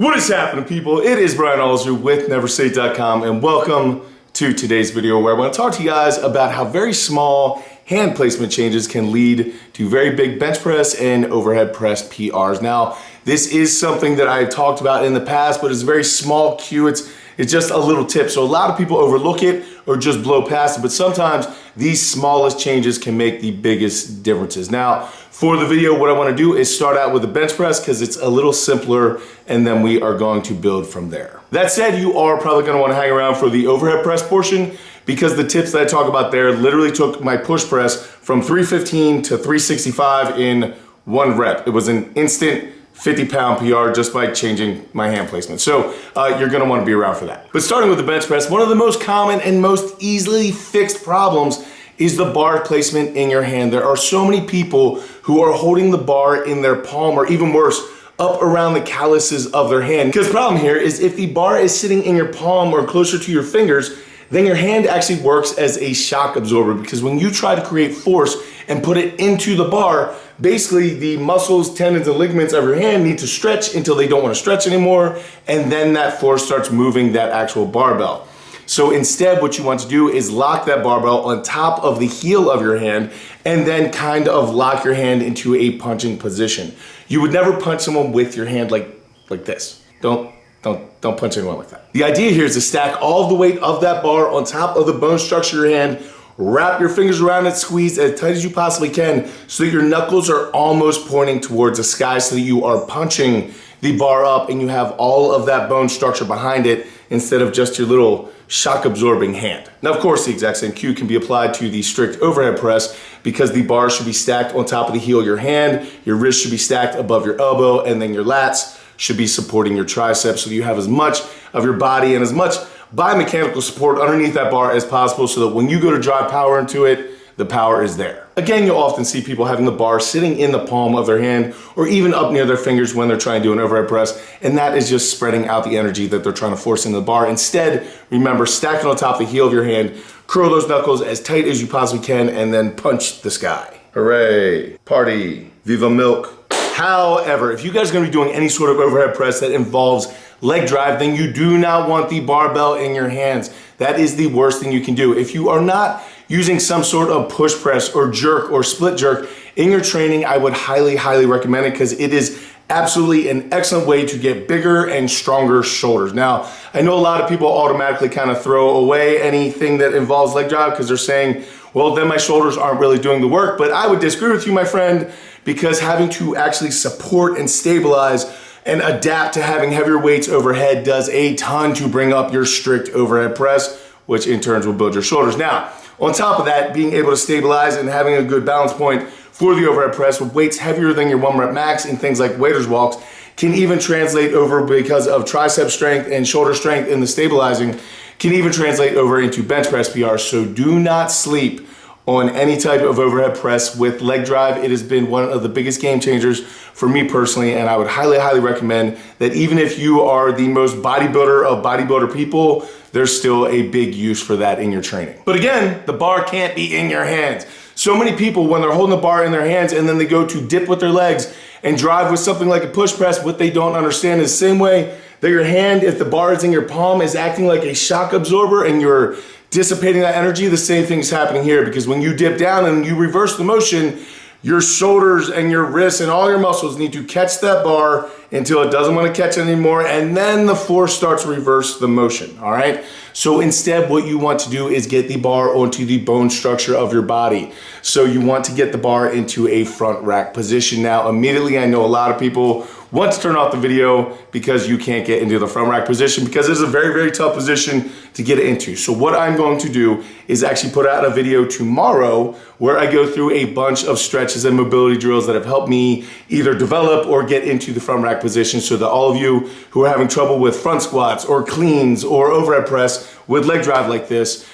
What is happening, people? It is Brian Alsruhe with NEVERsate.com, and welcome to today's video where I want to talk to you guys about how very small hand placement changes can lead to very big bench press and overhead press PRs. Now, this is something that I've talked about in the past, but it's a very small cue. It's just a little tip. So a lot of people overlook it or just blow past it, but sometimes these smallest changes can make the biggest differences. Now, for the video, what I want to do is start out with the bench press because it's a little simpler, and then we are going to build from there. That said, you are probably going to want to hang around for the overhead press portion because the tips that I talk about there literally took my push press from 315 to 365 in one rep. It was an instant 50-pound PR just by changing my hand placement. So you're gonna wanna be around for that. But starting with the bench press, one of the most common and most easily fixed problems is the bar placement in your hand. There are so many people who are holding the bar in their palm, or even worse, up around the calluses of their hand. Because the problem here is if the bar is sitting in your palm or closer to your fingers, then your hand actually works as a shock absorber, because when you try to create force and put it into the bar, basically the muscles, tendons, and ligaments of your hand need to stretch until they don't want to stretch anymore, and then that force starts moving that actual barbell. So instead, what you want to do is lock that barbell on top of the heel of your hand and then kind of lock your hand into a punching position. You would never punch someone with your hand like this. Don't punch anyone like that. The idea here is to stack all of the weight of that bar on top of the bone structure of your hand, wrap your fingers around it, squeeze as tight as you possibly can so that your knuckles are almost pointing towards the sky so that you are punching the bar up and you have all of that bone structure behind it instead of just your little shock absorbing hand. Now, of course, the exact same cue can be applied to the strict overhead press because the bar should be stacked on top of the heel of your hand, your wrist should be stacked above your elbow, and then your lats should be supporting your triceps so that you have as much of your body and as much biomechanical support underneath that bar as possible so that when you go to drive power into it, the power is there. Again, you'll often see people having the bar sitting in the palm of their hand or even up near their fingers when they're trying to do an overhead press, and that is just spreading out the energy that they're trying to force into the bar. Instead, remember, stack it on top of the heel of your hand, curl those knuckles as tight as you possibly can, and then punch the sky. Hooray, party, viva milk. However, if you guys are gonna be doing any sort of overhead press that involves leg drive, then you do not want the barbell in your hands. That is the worst thing you can do. If you are not using some sort of push press or jerk or split jerk in your training, I would highly, highly recommend it because it is absolutely an excellent way to get bigger and stronger shoulders. Now, I know a lot of people automatically kind of throw away anything that involves leg drive because they're saying, well, then my shoulders aren't really doing the work. But I would disagree with you, my friend, because having to actually support and stabilize and adapt to having heavier weights overhead does a ton to bring up your strict overhead press, which in turn will build your shoulders. Now, on top of that, being able to stabilize and having a good balance point for the overhead press with weights heavier than your 1 rep max in things like waiter's walks can even translate over, because of tricep strength and shoulder strength in the stabilizing, can even translate over into bench press PR. So do not sleep on any type of overhead press with leg drive. It has been one of the biggest game changers for me personally, and I would highly, highly recommend that even if you are the most bodybuilder of bodybuilder people, there's still a big use for that in your training. But again, the bar can't be in your hands. So many people, when they're holding the bar in their hands and then they go to dip with their legs and drive with something like a push press, what they don't understand is the same way that your hand, if the bar is in your palm, is acting like a shock absorber and you're dissipating that energy, the same thing is happening here, because when you dip down and you reverse the motion, your shoulders and your wrists and all your muscles need to catch that bar until it doesn't want to catch it anymore, and then the force starts to reverse the motion, all right? So instead, what you want to do is get the bar onto the bone structure of your body. So you want to get the bar into a front rack position. Now, immediately, I know a lot of people want to turn off the video because you can't get into the front rack position because it's a very, very tough position to get into. So what I'm going to do is actually put out a video tomorrow where I go through a bunch of stretches and mobility drills that have helped me either develop or get into the front rack position, so that all of you who are having trouble with front squats or cleans or overhead press with leg drive like this,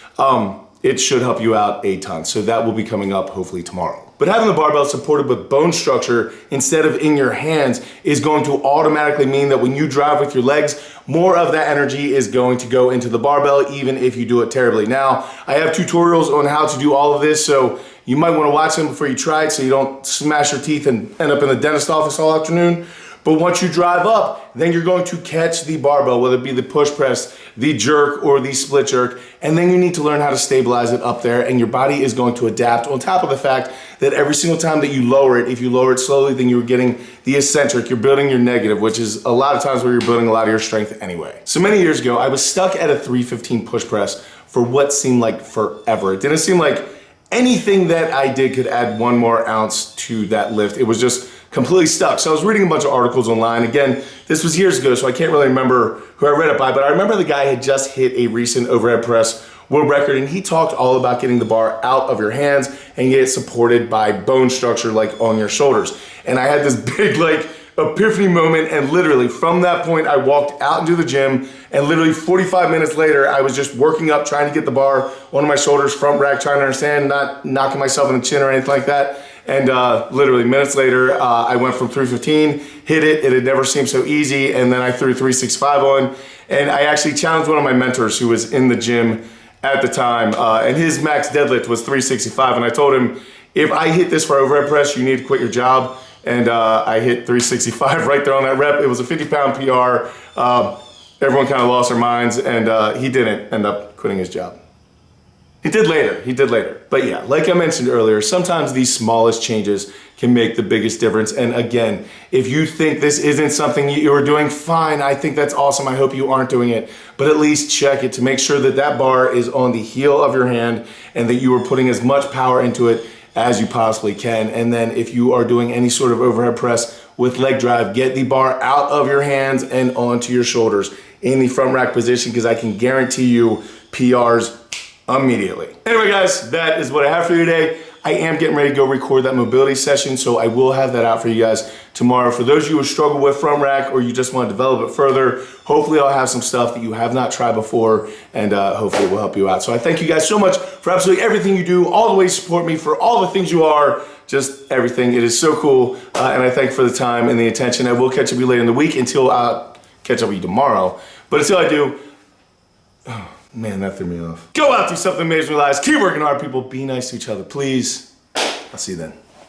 it should help you out a ton. So that will be coming up hopefully tomorrow. But having the barbell supported with bone structure instead of in your hands is going to automatically mean that when you drive with your legs, more of that energy is going to go into the barbell, even if you do it terribly. Now, I have tutorials on how to do all of this, so you might want to watch them before you try it so you don't smash your teeth and end up in the dentist office all afternoon. But once you drive up, then you're going to catch the barbell, whether it be the push press, the jerk, or the split jerk, and then you need to learn how to stabilize it up there, and your body is going to adapt, on top of the fact that every single time that you lower it, if you lower it slowly, then you're getting the eccentric, you're building your negative, which is a lot of times where you're building a lot of your strength anyway. So many years ago, I was stuck at a 315 push press for what seemed like forever. It didn't seem like anything that I did could add one more ounce to that lift. It was just completely stuck. So I was reading a bunch of articles online. Again, this was years ago, so I can't really remember who I read it by, but I remember the guy had just hit a recent overhead press world record, and he talked all about getting the bar out of your hands and get it supported by bone structure, like on your shoulders. And I had this big like epiphany moment, and literally from that point, I walked out into the gym, and literally 45 minutes later, I was just working up, trying to get the bar on my shoulders, front rack, trying to understand, not knocking myself in the chin or anything like that. And literally minutes later, I went from 315, hit it. It had never seemed so easy. And then I threw 365 on. And I actually challenged one of my mentors who was in the gym at the time. And his max deadlift was 365. And I told him, if I hit this for overhead press, you need to quit your job. And I hit 365 right there on that rep. It was a 50-pound PR. Everyone kind of lost their minds. And he didn't end up quitting his job. He did later. But yeah, like I mentioned earlier, sometimes these smallest changes can make the biggest difference. And again, if you think this isn't something you're doing, fine, I think that's awesome. I hope you aren't doing it, but at least check it to make sure that that bar is on the heel of your hand and that you are putting as much power into it as you possibly can. And then if you are doing any sort of overhead press with leg drive, get the bar out of your hands and onto your shoulders in the front rack position, because I can guarantee you PRs immediately. Anyway guys, that is what I have for you today. I am getting ready to go record that mobility session, so I will have that out for you guys tomorrow. For those of you who struggle with front rack or you just want to develop it further, hopefully I'll have some stuff that you have not tried before, and hopefully it will help you out. So I thank you guys so much for absolutely everything you do, all the ways you support me, for all the things you are, just everything. It is so cool, and I thank you for the time and the attention. I will catch up with you later in the week until I'll catch up with you tomorrow. But until I do, man, that threw me off. Go out, do something amazing in your lives. Keep working hard, people. Be nice to each other, please. I'll see you then.